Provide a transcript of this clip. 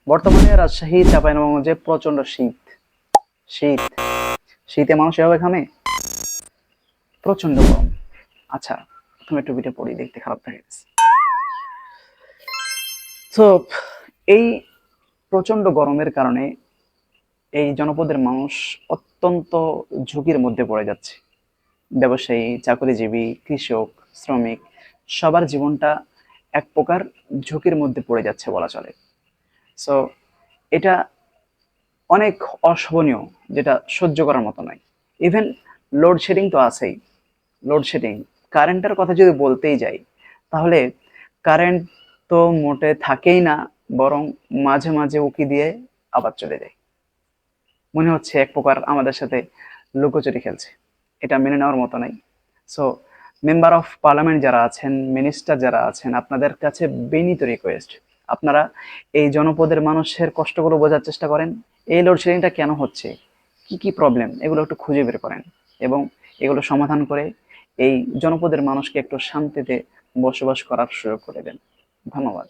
বর্তমানে রাজশাহী চাঁপাইনবাবগঞ্জে প্রচন্ড শীত। শীত শীতে মানুষ এভাবে ঘামে? প্রচন্ড গরম। আচ্ছা, তুমি একটু ভিডিও পড়ি, দেখতে খারাপ লাগে। তো এই প্রচন্ড গরমের কারণে এই জনপদের মানুষ অত্যন্ত ঝুঁকির মধ্যে পড়ে যাচ্ছে। ব্যবসায়ী, চাকরিজীবী, কৃষক, শ্রমিক, সবার জীবনটা এক প্রকার ঝুঁকির মধ্যে পড়ে যাচ্ছে বলা চলে। সো এটা অনেক অশোভনীয়, যেটা সহ্য করার মতো নয়। ইভেন লোডশেডিং তো আছেই। লোডশেডিং, কারেন্টের কথা যদি বলতেই যাই, তাহলে কারেন্ট তো মোটে থাকেই না, বরং মাঝে মাঝে উকি দিয়ে আবার চলে যায়। মনে হচ্ছে এক প্রকার আমাদের সাথে লুকোচুরি খেলছে। এটা মেনে নেওয়ার মতো নাই। সো মেম্বার অফ পার্লামেন্ট যারা আছেন, মিনিস্টার যারা আছেন, আপনাদের কাছে বিনীত রিকোয়েস্ট, আপনারা এই জনপদের মানুষের কষ্টগুলো বোঝার চেষ্টা করেন। এই লোডশেডিংটা কেন হচ্ছে, কি কি প্রবলেম, এগুলো একটু খুঁজে বের করেন এবং এগুলো সমাধান করে এই জনপদের মানুষকে একটু শান্তিতে বসবাস করার সুযোগ করে দেন। ধন্যবাদ।